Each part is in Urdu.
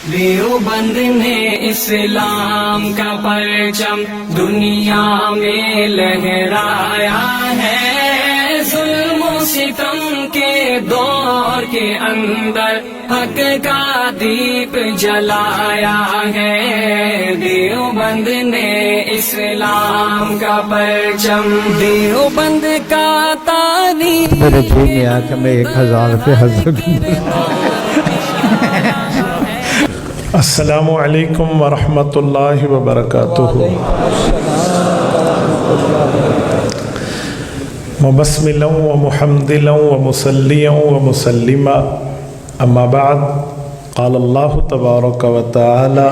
دیوبند نے اسلام کا پرچم دنیا میں لہرایا ہے، ظلم و ستم کے دور کے اندر حق کا دیپ جلایا ہے۔ دیوبند نے اسلام کا پرچم، دیوبند کا تعلیم میرے جی میں آ کہ میں 1000 روپے حضرت السلام علیکم ورحمۃ اللہ وبرکاتہ۔ مبسملا ومحمدلا ومصلیا ومسلما، اما بعد، قال اللہ تبارک وتعالی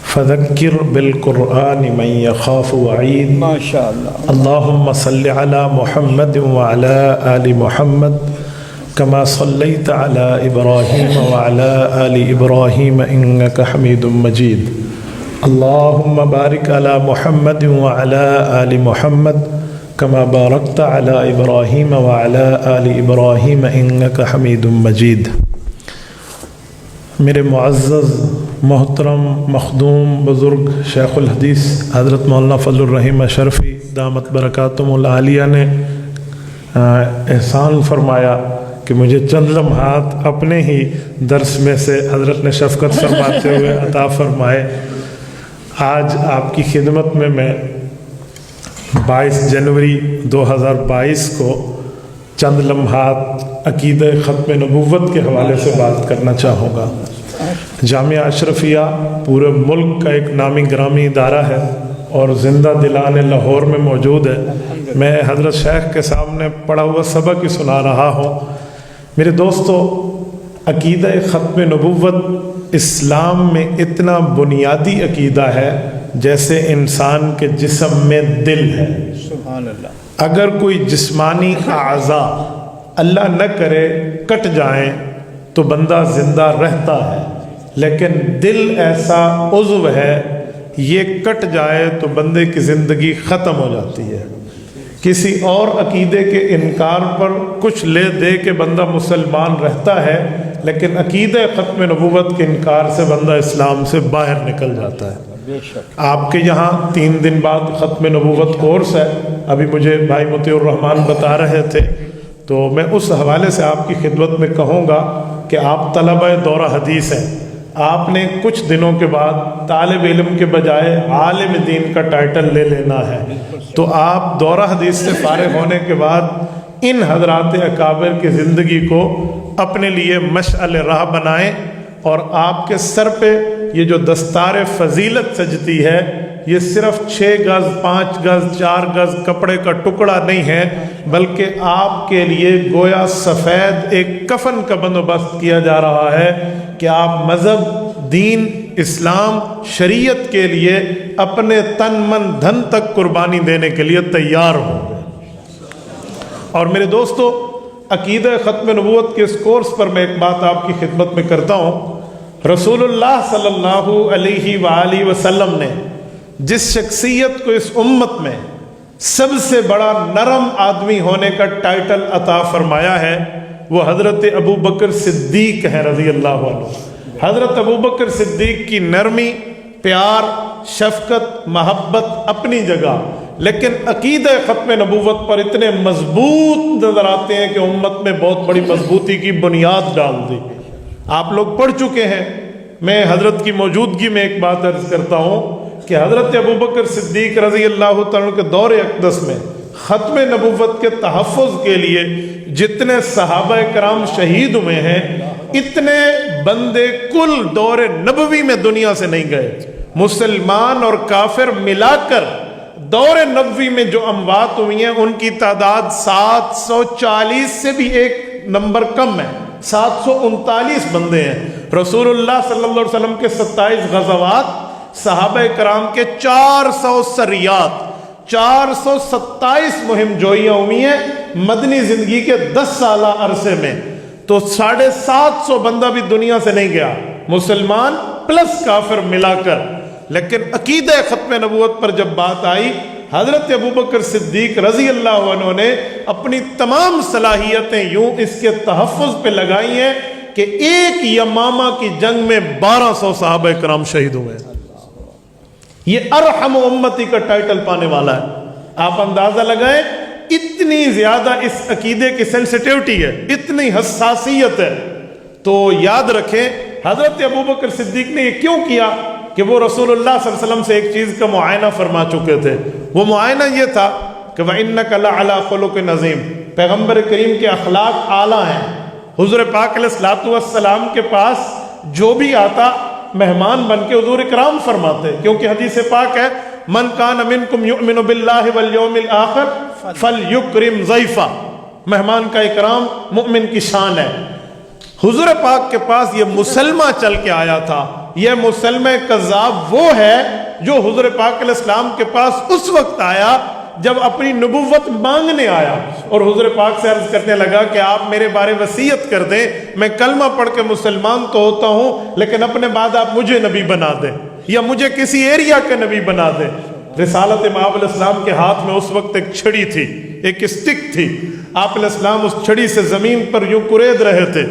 فذکر بالقرآن من یخاف وعید۔ اللہم صل علی محمد وعلی آل محمد كما صليت على إبراهيم وعلى آل إبراهيم إنك حميد مجيد، اللهم بارك على محمد وعلى آل محمد كما باركت على إبراهيم وعلى آل إبراهيم إنك حميد مجيد۔ میرے معزز محترم مخدوم بزرگ شیخ الحدیث حضرت مولانا فضل الرحیم اشرفی دامت برکاتہم العالیہ نے احسان فرمایا کہ مجھے چند لمحات اپنے ہی درس میں سے حضرت نے شفقت فرماتے ہوئے عطا فرمائے۔ آج آپ کی خدمت میں 22 جنوری 2022 کو چند لمحات عقیدہ ختم نبوت کے حوالے سے بات کرنا چاہوں گا۔ جامعہ اشرفیہ پورے ملک کا ایک نامی گرامی ادارہ ہے اور زندہ دلان لاہور میں موجود ہے۔ میں حضرت شیخ کے سامنے پڑھا ہوا سبق ہی سنا رہا ہوں۔ میرے دوستو، عقیدہ ختم نبوت اسلام میں اتنا بنیادی عقیدہ ہے جیسے انسان کے جسم میں دل ہے۔ سبحان اللہ۔ اگر کوئی جسمانی اعضاء اللہ نہ کرے کٹ جائیں تو بندہ زندہ رہتا ہے، لیکن دل ایسا عضو ہے یہ کٹ جائے تو بندے کی زندگی ختم ہو جاتی ہے۔ کسی اور عقیدے کے انکار پر کچھ لے دے کے بندہ مسلمان رہتا ہے، لیکن عقیدہ ختم نبوت کے انکار سے بندہ اسلام سے باہر نکل جاتا ہے۔ آپ کے یہاں 3 دن بعد ختم نبوت کورس ہے، ابھی مجھے بھائی مطیع الرحمان بتا رہے تھے، تو میں اس حوالے سے آپ کی خدمت میں کہوں گا کہ آپ طلبہ دورہ حدیث ہیں۔ آپ نے کچھ دنوں کے بعد طالب علم کے بجائے عالم دین کا ٹائٹل لے لینا ہے، تو آپ دورہ حدیث سے فارغ ہونے کے بعد ان حضرات اکابر کی زندگی کو اپنے لیے مشعل راہ بنائیں، اور آپ کے سر پہ یہ جو دستار فضیلت سجتی ہے یہ صرف 6 گز 5 گز 4 گز کپڑے کا ٹکڑا نہیں ہے، بلکہ آپ کے لیے گویا سفید ایک کفن کا بندوبست کیا جا رہا ہے کہ آپ مذہب، دین، اسلام، شریعت کے لیے اپنے تن من دھن تک قربانی دینے کے لیے تیار ہوں گے۔ اور میرے دوستو، عقیدہ ختم نبوت کے اس کورس پر میں ایک بات آپ کی خدمت میں کرتا ہوں۔ رسول اللہ صلی اللہ علیہ وآلہ وسلم نے جس شخصیت کو اس امت میں سب سے بڑا نرم آدمی ہونے کا ٹائٹل عطا فرمایا ہے وہ حضرت ابو بکر صدیق ہے رضی اللہ عنہ۔ حضرت ابو بکر صدیق کی نرمی، پیار، شفقت، محبت اپنی جگہ، لیکن عقیدہ ختم نبوت پر اتنے مضبوط نظر آتے ہیں کہ امت میں بہت بڑی مضبوطی کی بنیاد ڈال دی۔ آپ لوگ پڑھ چکے ہیں، میں حضرت کی موجودگی میں ایک بات عرض کرتا ہوں کہ حضرت ابو بکر صدیق رضی اللہ تعالیٰ کے دور اقدس میں ختم نبوت کے تحفظ کے لیے جتنے صحابہ کرام شہید ہوئے ہیں، اتنے بندے کل دور نبوی میں دنیا سے نہیں گئے۔ مسلمان اور کافر ملا کر دور نبوی میں جو اموات ہوئی ہیں ان کی تعداد 740 سے بھی ایک نمبر کم ہے، 739 بندے ہیں۔ رسول اللہ صلی اللہ علیہ وسلم کے 27 غزوات، صحابہ کرام کے 400 سریات، 427 مہم جوئیاں ہوئی ہیں مدنی زندگی کے 10 سالہ عرصے میں، تو 750 بندہ بھی دنیا سے نہیں گیا، مسلمان پلس کافر ملا کر۔ لیکن عقیدہ ختم نبوت پر جب بات آئی، حضرت ابوبکر صدیق رضی اللہ عنہ نے اپنی تمام صلاحیتیں یوں اس کے تحفظ پہ لگائی ہیں کہ ایک یمامہ کی جنگ میں 1200 صحابہ کرام شہید ہوئے ہیں. یہ ارحم امتی کا ٹائٹل پانے والا ہے. آپ اندازہ لگائیں اتنی زیادہ اس عقیدے کی سینسٹیوٹی ہے, اتنی حساسیت ہے. تو یاد رکھیں حضرت ابوبکر صدیق نے یہ کیوں کیا کہ وہ رسول اللہ صلی اللہ علیہ وسلم سے ایک چیز کا معائنہ فرما چکے تھے. وہ معائنہ یہ تھا کہ وَإِنَّكَ لَعَلَىٰ خُلُقٍ عَظِيمٍ, پیغمبر کریم کے اخلاق اعلیٰ ہیں. حضور پاک علیہ الصلوۃ والسلام کے پاس جو بھی آتا مہمان بن کے حضور اکرام فرماتے, کیونکہ حدیث پاک ہے من کان منکم یؤمن باللہ والیوم الآخر فلیکرم ضیفہ, مہمان کا اکرام مؤمن کی شان ہے. حضور پاک کے پاس یہ مسلمہ چل کے آیا تھا. یہ مسلمہ کذاب وہ ہے جو حضور پاک علیہ السلام کے پاس اس وقت آیا جب اپنی نبوت مانگنے آیا اور حضور پاک سے عرض کرنے لگا کہ آپ میرے بارے وصیت کر دیں, میں کلمہ پڑھ کے مسلمان تو ہوتا ہوں لیکن اپنے بعد آپ مجھے نبی بنا دیں یا مجھے کسی ایریا کا نبی بنا دیں. رسالت مآب علیہ السلام کے ہاتھ میں اس وقت ایک چھڑی تھی, ایک اسٹک تھی. آپ علیہ السلام اس چھڑی سے زمین پر یوں کرید رہے تھے.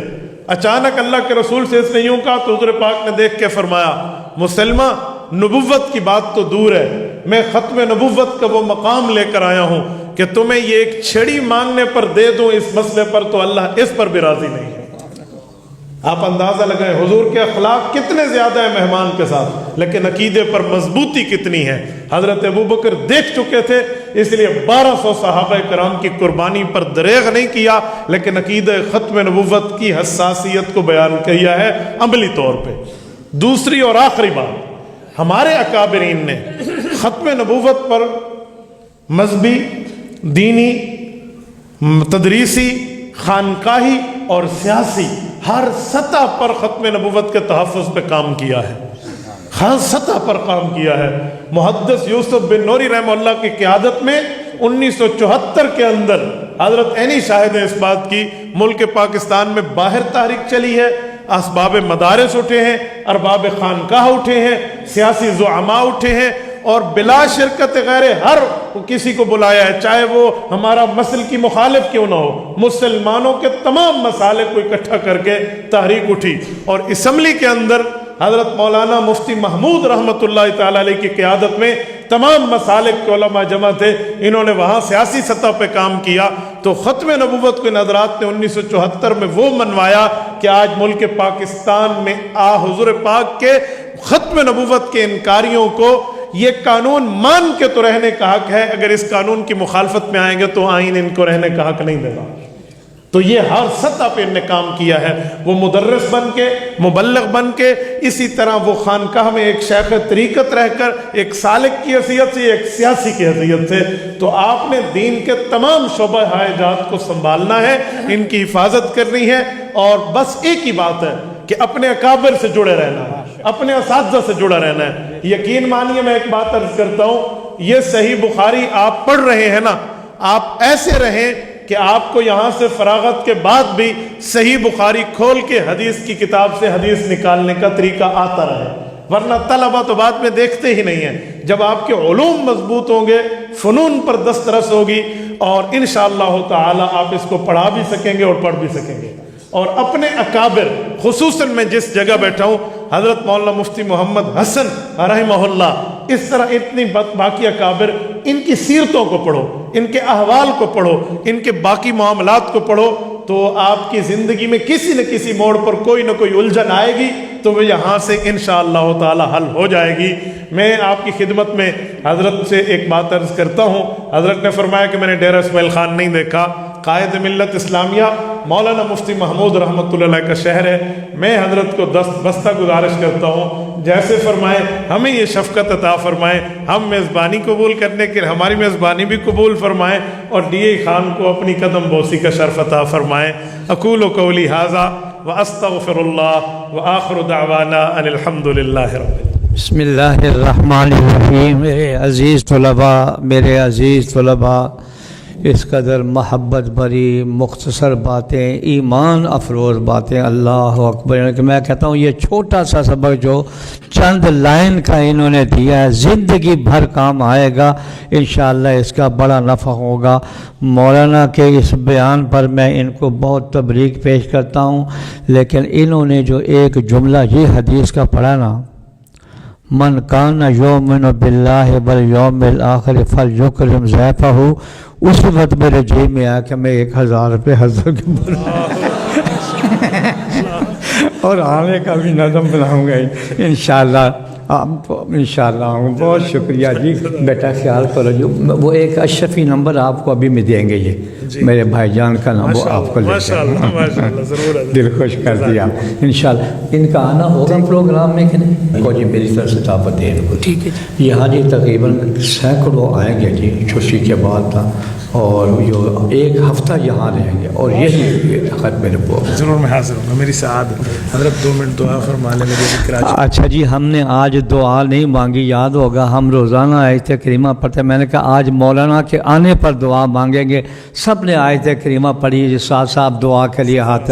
اچانک اللہ کے رسول سے اس نے یوں کہا تو حضور پاک نے دیکھ کے فرمایا مسلمہ نبوت کی بات تو دور ہے, میں ختم نبوت کا وہ مقام لے کر آیا ہوں کہ تمہیں یہ ایک چھڑی مانگنے پر دے دوں اس مسئلے پر تو اللہ اس پر بھی راضی نہیں ہے. آپ اندازہ لگائیں حضور کے اخلاق کتنے زیادہ ہیں مہمان کے ساتھ, لیکن عقیدے پر مضبوطی کتنی ہے. حضرت ابوبکر دیکھ چکے تھے, اس لیے 1200 صحابہ کرام کی قربانی پر دریغ نہیں کیا, لیکن عقیدہ ختم نبوت کی حساسیت کو بیان کیا ہے عملی طور پہ. دوسری اور آخری بات, ہمارے اکابرین نے ختم نبوت پر مذہبی, دینی, تدریسی, خانقاہی اور سیاسی ہر سطح پر ختم نبوت کے تحفظ پہ کام کیا ہے, ہر سطح پر کام کیا ہے. محدث یوسف بن نوری رحمہ اللہ کی قیادت میں 1974 کے اندر حضرت عینی شاہد ہیں اس بات کی, ملک پاکستان میں باہر تحریک چلی ہے, اسباب مدارس اٹھے ہیں, ارباب خانقاہ اٹھے ہیں, سیاسی زعماء اٹھے ہیں اور بلا شرکت غیر ہر کسی کو بلایا ہے, چاہے وہ ہمارا مسل کی مخالف کیوں نہ ہو. مسلمانوں کے تمام مسالے کو اکٹھا کر کے تحریک اٹھی اور اسمبلی کے اندر حضرت مولانا مفتی محمود رحمۃ اللہ تعالی علیہ کی قیادت میں تمام مسالک کے علماء جمع تھے, انہوں نے وہاں سیاسی سطح پہ کام کیا. تو ختم نبوت کو ان حضرات نے 1974 میں وہ منوایا کہ آج ملک پاکستان میں حضور پاک کے ختم نبوت کے انکاریوں کو یہ قانون مان کے تو رہنے کا حق ہے, اگر اس قانون کی مخالفت میں آئیں گے تو آئین ان کو رہنے کا حق نہیں دے گا. تو یہ ہر سطح پہ ان نے کام کیا ہے, وہ مدرس بن کے, مبلغ بن کے, اسی طرح وہ خانقاہ میں ایک شیخ طریقت رہ کر, ایک سالک کی حیثیت سے, ایک سیاسی کی حیثیت سے. تو آپ نے دین کے تمام شعبہ حیات کو سنبھالنا ہے, ان کی حفاظت کرنی ہے, اور بس ایک ہی بات ہے کہ اپنے اکابر سے جڑے رہنا ہے, اپنے اساتذہ سے جڑا رہنا ہے. یقین مانیے میں ایک بات عرض کرتا ہوں, یہ صحیح بخاری آپ پڑھ رہے ہیں نا, آپ ایسے رہیں کہ آپ کو یہاں سے فراغت کے بعد بھی صحیح بخاری کھول کے حدیث کی کتاب سے حدیث نکالنے کا طریقہ آتا رہے, ورنہ طلبہ تو بعد میں دیکھتے ہی نہیں ہیں. جب آپ کے علوم مضبوط ہوں گے, فنون پر دسترس ہوگی, اور انشاءاللہ تعالی آپ اس کو پڑھا بھی سکیں گے اور پڑھ بھی سکیں گے. اور اپنے اکابر, خصوصاً میں جس جگہ بیٹھا ہوں, حضرت مولانا مفتی محمد حسن رحمہ اللہ, اس طرح اتنی باقی اکابر, ان کی سیرتوں کو پڑھو, ان کے احوال کو پڑھو, ان کے باقی معاملات کو پڑھو, تو آپ کی زندگی میں کسی نہ کسی موڑ پر کوئی نہ کوئی الجھن آئے گی تو وہ یہاں سے انشاءاللہ تعالی حل ہو جائے گی. میں آپ کی خدمت میں حضرت سے ایک بات عرض کرتا ہوں. حضرت نے فرمایا کہ میں نے ڈیرہ اسماعیل خان نہیں دیکھا, قائد ملت اسلامیہ مولانا مفتی محمود رحمۃ اللہ علیہ کا شہر ہے. میں حضرت کو بستہ گزارش کرتا ہوں, جیسے فرمائے ہمیں یہ شفقت عطا فرمائیں, ہم میزبانی قبول کرنے کے ہماری میزبانی بھی قبول فرمائیں, اور ڈی اے خان کو اپنی قدم بوسی کا شرف عطا فرمائیں. اقول قولی ھذا واستغفر اللہ وآخر دعوانا ان الحمد للہ رب. بسم اللہ الرحمن الرحیم. میرے عزیز طلباء, اس قدر محبت بھری مختصر باتیں، ایمان افروز باتیں، اللہ اکبر. کہ میں کہتا ہوں یہ چھوٹا سا سبق جو چند لائن کا انہوں نے دیا ہے زندگی بھر کام آئے گا انشاءاللہ، اس کا بڑا نفع ہوگا. مولانا کے اس بیان پر میں ان کو بہت تبریک پیش کرتا ہوں، لیکن انہوں نے جو ایک جملہ یہ حدیث کا پڑھا نا، من کان یؤمن باللہ والیوم الآخر فلیکرم ضیفہ، اس وقت میرے جیب میں آیا کہ میں 1000 روپے حضرت کے اور آنے کا بھی نظم بناؤں گا انشاءاللہ. انشاءاللہ. بہت شکریہ جی. بیٹا خیال کرو جو وہ ایک اشرفی نمبر آپ کو ابھی میں دیں گے، یہ میرے بھائی جان کا نام، وہ آپ کو لے جائیں. دل خوش کر دیا انشاءاللہ. ان کا آنا ہوگا پروگرام میں کہ نہیں؟ کو جی میری طرف سے دعوت دیں گے. ٹھیک ہے. یہاں جی تقریباً سینکڑوں آئیں گے جی چھٹی کے بعد تھا، اور جو ایک ہفتہ یہاں رہیں گے، اور یہی خط میرے کو ضرور میں حاضر ہوں گا. میری سعادت حضرت 2 منٹ دعا فرما لیں میرے. اچھا جی، ہم نے آج دعا نہیں مانگی، یاد ہوگا ہم روزانہ آیت کریمہ پڑھتے. میں نے کہا آج مولانا کے آنے پر دعا مانگیں گے. سب نے آیت کریمہ پڑھی جس ساتھ صاحب دعا کے لیے ہاتھ.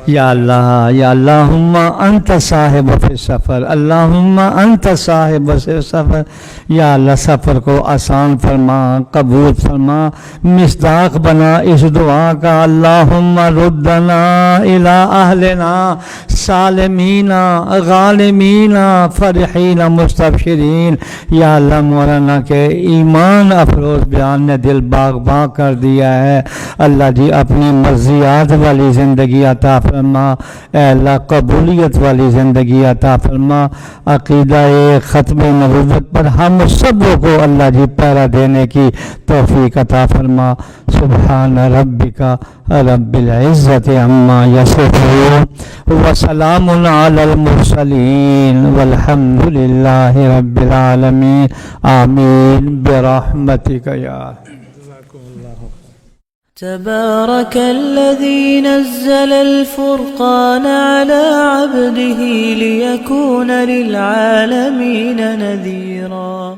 یا اللہ، یا اللہم انت صاحب فی سفر، اللہم انت صاحب فی سفر. یا اللہ سفر کو آسان فرما، قبول فرما، مصداق بنا اس دعا کا. اللہم ردنا الی اہلنا سالمین غالمین فرحین مستبشرین. یا اللہ مولانا کے ایمان افروز بیان نے دل باغ باغ کر دیا ہے. اللہ جی اپنی مرضیات والی زندگی عطا فرما. اے اللہ قبولیت والی زندگی عطا فرما. عقیدہ ختم نبوت پر ہم سب کو اللہ جی پہرا دینے کی توفیق عطا فرما. سبحان ربک رب العزت عما یصفون وسلام علی المرسلین والحمد للہ رب العالمین. آمین برحمتک یا تبارك الذي نزل الفرقان على عبده ليكون للعالمين نذيرا.